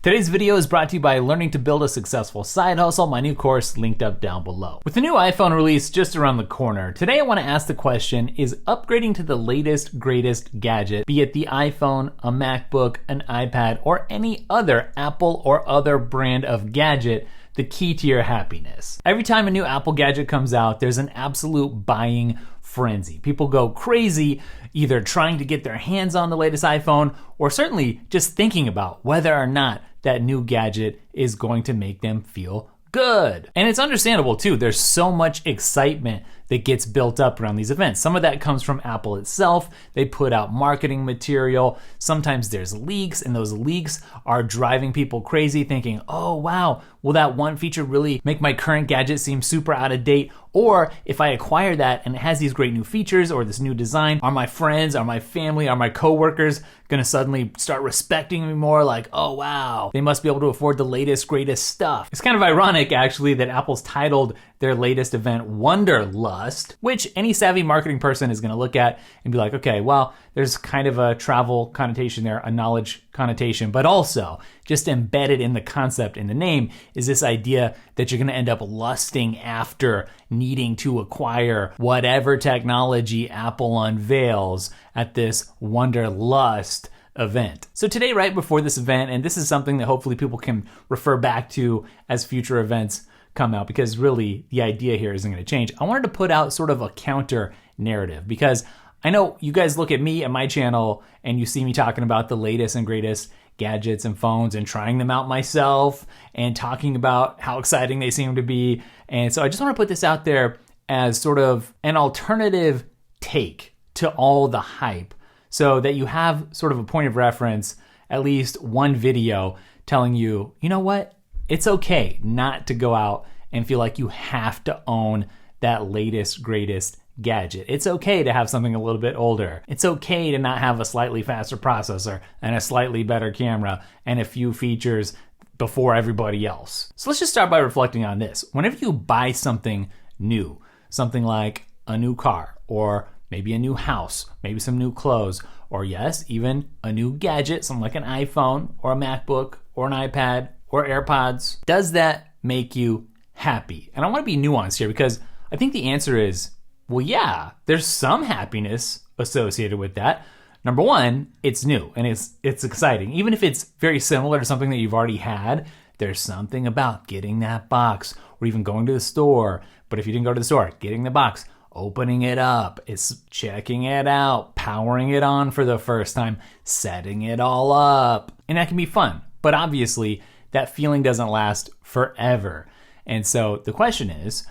Today's video is brought to you by Learning to Build a Successful Side Hustle, my new course linked up down below. With the new iPhone release just around the corner, today I want to ask the question, is upgrading to the latest, greatest gadget, be it the iPhone, a MacBook, an iPad, or any other Apple or other brand of gadget, the key to your happiness? Every time a new Apple gadget comes out, there's an absolute buying frenzy. People go crazy either trying to get their hands on the latest iPhone or certainly just thinking about whether or not that new gadget is going to make them feel good. And it's understandable too. There's so much excitement that gets built up around these events. Some of that comes from Apple itself. They put out marketing material. Sometimes there's leaks, and those leaks are driving people crazy thinking, oh wow, will that one feature really make my current gadget seem super out of date? Or if I acquire that and it has these great new features or this new design, are my friends, are my family, are my coworkers gonna suddenly start respecting me more? Like, oh wow, they must be able to afford the latest, greatest stuff. It's kind of ironic actually that Apple's titled their latest event Wanderlust, which any savvy marketing person is gonna look at and be like, okay, well, there's kind of a travel connotation there, a knowledge connotation, but also just embedded in the concept, in the name, is this idea that you're gonna end up lusting after needing to acquire whatever technology Apple unveils at this Wanderlust event. So today, right before this event, and this is something that hopefully people can refer back to as future events come out, because really the idea here isn't going to change. I wanted to put out sort of a counter narrative, because I know you guys look at me and my channel and you see me talking about the latest and greatest gadgets and phones and trying them out myself and talking about how exciting they seem to be. And so I just want to put this out there as sort of an alternative take to all the hype, so that you have sort of a point of reference, at least one video telling you, you know what? It's okay not to go out and feel like you have to own that latest, greatest gadget. It's okay to have something a little bit older. It's okay to not have a slightly faster processor and a slightly better camera and a few features before everybody else. So let's just start by reflecting on this. Whenever you buy something new, something like a new car, or maybe a new house, maybe some new clothes, or yes, even a new gadget, something like an iPhone or a MacBook or an iPad or AirPods, does that make you happy? And I want to be nuanced here, because I think the answer is, well, yeah, there's some happiness associated with that. Number one, it's new and it's exciting. Even if it's very similar to something that you've already had, there's something about getting that box, or even going to the store. But if you didn't go to the store, getting the box, opening it up, it's checking it out, powering it on for the first time, setting it all up. And that can be fun. But obviously, that feeling doesn't last forever. And so the question is,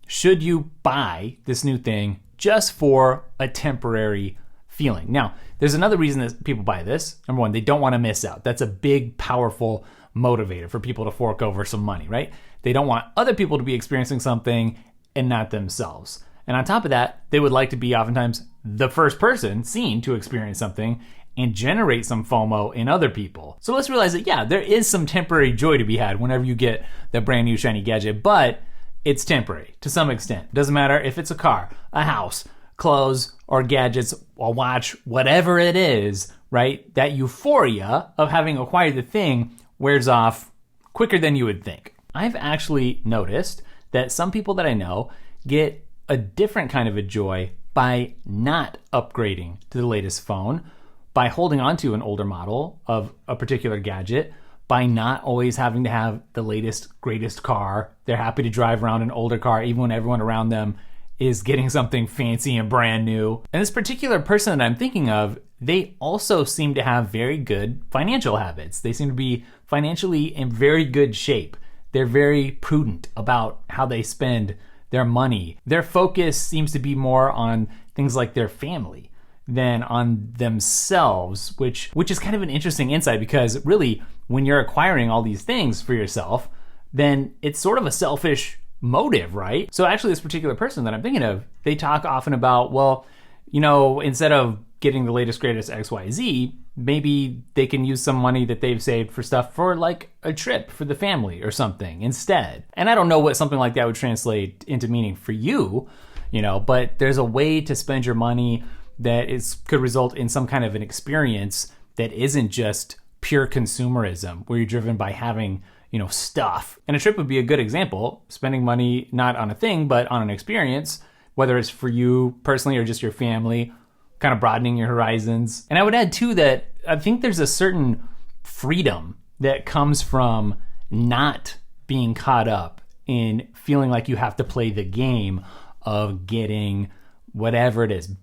should you buy this new thing just for a temporary feeling? Now, there's another reason that people buy this. Number one, they don't want to miss out. That's a big, powerful motivator for people to fork over some money, right? They don't want other people to be experiencing something and not themselves. And on top of that, they would like to be oftentimes the first person seen to experience something and generate some FOMO in other people. So let's realize that, yeah, there is some temporary joy to be had whenever you get the brand new shiny gadget, but it's temporary to some extent. It doesn't matter if it's a car, a house, clothes, or gadgets, a watch, whatever it is, right? That euphoria of having acquired the thing wears off quicker than you would think. I've actually noticed that some people that I know get a different kind of a joy by not upgrading to the latest phone, by holding on to an older model of a particular gadget, by not always having to have the latest, greatest car. They're happy to drive around an older car even when everyone around them is getting something fancy and brand new. And this particular person that I'm thinking of, they also seem to have very good financial habits. They seem to be financially in very good shape. They're very prudent about how they spend their money. Their focus seems to be more on things like their family than on themselves, which is kind of an interesting insight, because really, when you're acquiring all these things for yourself, then it's sort of a selfish motive, right? So actually, this particular person that I'm thinking of, they talk often about, well, you know, instead of getting the latest, greatest XYZ, maybe they can use some money that they've saved for stuff for like a trip for the family or something instead. And I don't know what something like that would translate into meaning for you, you know, but there's a way to spend your money that could result in some kind of an experience that isn't just pure consumerism where you're driven by having, stuff. And a trip would be a good example, spending money not on a thing, but on an experience, whether it's for you personally or just your family, kind of broadening your horizons. And I would add too that I think there's a certain freedom that comes from not being caught up in feeling like you have to play the game of getting whatever it is,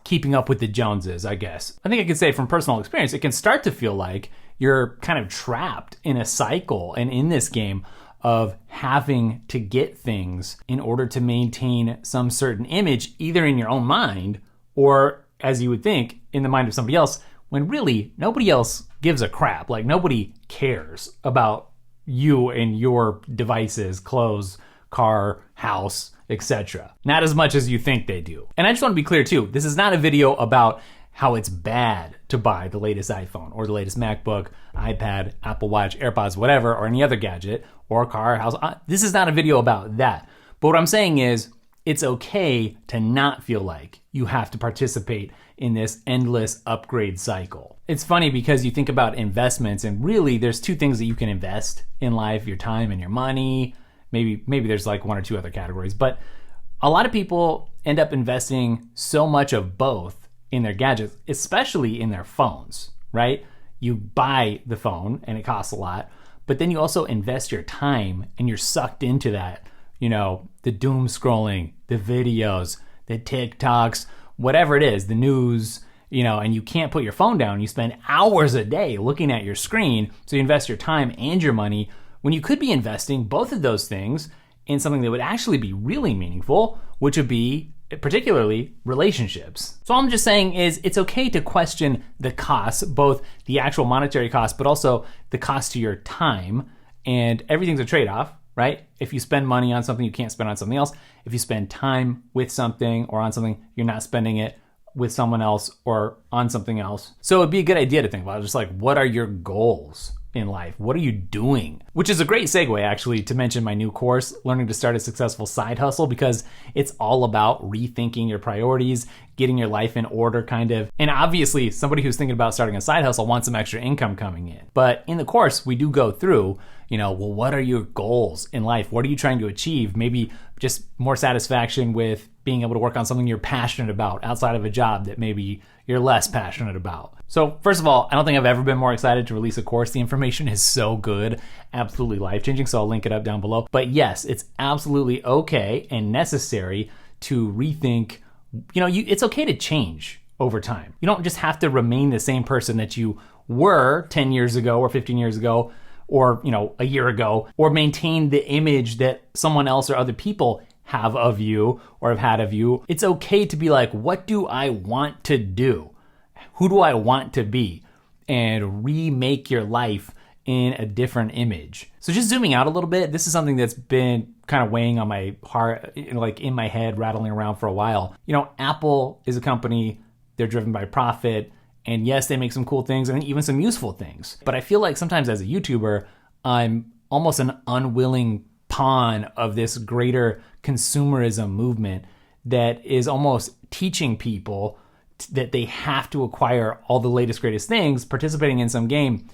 keeping up with the Joneses, I guess. I think I could say from personal experience, it can start to feel like you're kind of trapped in a cycle and in this game of having to get things in order to maintain some certain image, either in your own mind or, as you would think, in the mind of somebody else, when really nobody else gives a crap. Like, nobody cares about you and your devices, clothes, car, house, etc. Not as much as you think they do. And I just want to be clear too, this is not a video about how it's bad to buy the latest iPhone or the latest MacBook, iPad, Apple Watch, AirPods, whatever, or any other gadget, or car, house. This is not a video about that. But what I'm saying is, it's okay to not feel like you have to participate in this endless upgrade cycle. It's funny because you think about investments, and really there's two things that you can invest in life: your time and your money. Maybe there's like one or two other categories, but a lot of people end up investing so much of both in their gadgets, especially in their phones, right? You buy the phone and it costs a lot, but then you also invest your time and you're sucked into that, the doom scrolling, the videos, the TikToks, whatever it is, the news, and you can't put your phone down. You spend hours a day looking at your screen, so you invest your time and your money when you could be investing both of those things in something that would actually be really meaningful, which would be particularly relationships. So all I'm just saying is it's okay to question the costs, both the actual monetary cost, but also the cost to your time. And everything's a trade-off, right? If you spend money on something, you can't spend on something else. If you spend time with something or on something, you're not spending it with someone else or on something else. So it'd be a good idea to think about, just like, what are your goals in life? What are you doing? Which is a great segue, actually, to mention my new course, Learning to Start a Successful Side Hustle, because it's all about rethinking your priorities, getting your life in order, kind of. And obviously, somebody who's thinking about starting a side hustle wants some extra income coming in. But in the course, we do go through, what are your goals in life? What are you trying to achieve? Maybe just more satisfaction with being able to work on something you're passionate about outside of a job that maybe you're less passionate about. So first of all, I don't think I've ever been more excited to release a course. The information is so good, absolutely life-changing, so I'll link it up down below. But yes, it's absolutely okay and necessary to rethink. It's okay to change over time. You don't just have to remain the same person that you were 10 years ago or 15 years ago or, a year ago, or maintain the image that someone else or other people have of you or have had of you. It's okay to be like, what do I want to do? Who do I want to be? And remake your life in a different image. So just zooming out a little bit, this is something that's been kind of weighing on my heart, like in my head, rattling around for a while. Apple is a company, they're driven by profit. And yes, they make some cool things and even some useful things. But I feel like sometimes as a YouTuber, I'm almost an unwilling pawn of this greater consumerism movement that is almost teaching people that they have to acquire all the latest, greatest things, participating in some game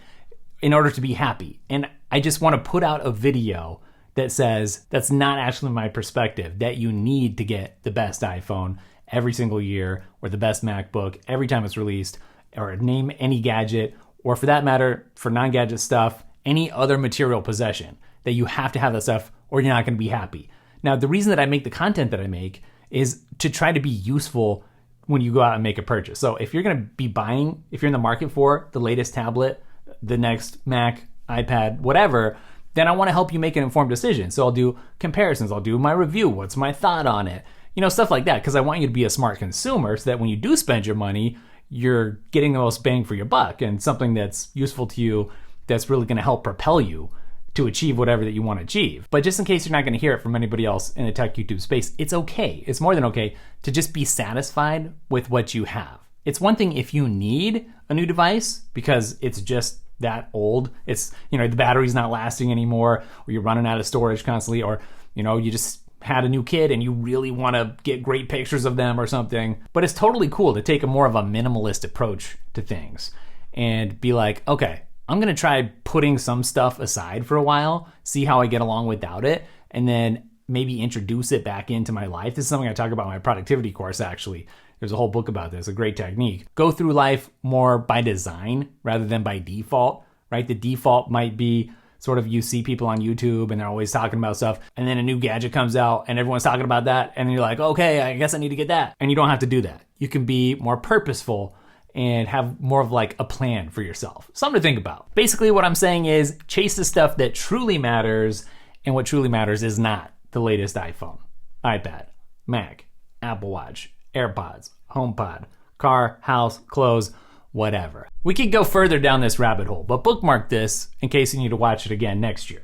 in order to be happy. And I just want to put out a video that says that's not actually my perspective, that you need to get the best iPhone every single year or the best MacBook every time it's released, or name any gadget, or for that matter, for non-gadget stuff, any other material possession, that you have to have that stuff or you're not going to be happy. Now, the reason that I make the content that I make is to try to be useful when you go out and make a purchase. So if you're going to be buying, if you're in the market for the latest tablet, the next Mac, iPad, whatever, then I want to help you make an informed decision. So I'll do comparisons, I'll do my review, what's my thought on it, stuff like that, because I want you to be a smart consumer so that when you do spend your money, you're getting the most bang for your buck and something that's useful to you, that's really going to help propel you to achieve whatever that you want to achieve. But just in case you're not going to hear it from anybody else in the tech YouTube space, it's okay. It's more than okay to just be satisfied with what you have. It's one thing if you need a new device because it's just that old. It's, the battery's not lasting anymore, or you're running out of storage constantly, or, you just had a new kid and you really want to get great pictures of them or something. But it's totally cool to take a more of a minimalist approach to things and be like, okay, I'm gonna try putting some stuff aside for a while, see how I get along without it, and then maybe introduce it back into my life. This is something I talk about in my productivity course, actually. There's a whole book about this, a great technique. Go through life more by design rather than by default, right? The default might be sort of you see people on YouTube and they're always talking about stuff, and then a new gadget comes out and everyone's talking about that, and you're like, okay, I guess I need to get that. And you don't have to do that. You can be more purposeful and have more of like a plan for yourself. Something to think about. Basically what I'm saying is chase the stuff that truly matters, and what truly matters is not the latest iPhone, iPad, Mac, Apple Watch, AirPods, HomePod, car, house, clothes, whatever. We could go further down this rabbit hole, but bookmark this in case you need to watch it again next year.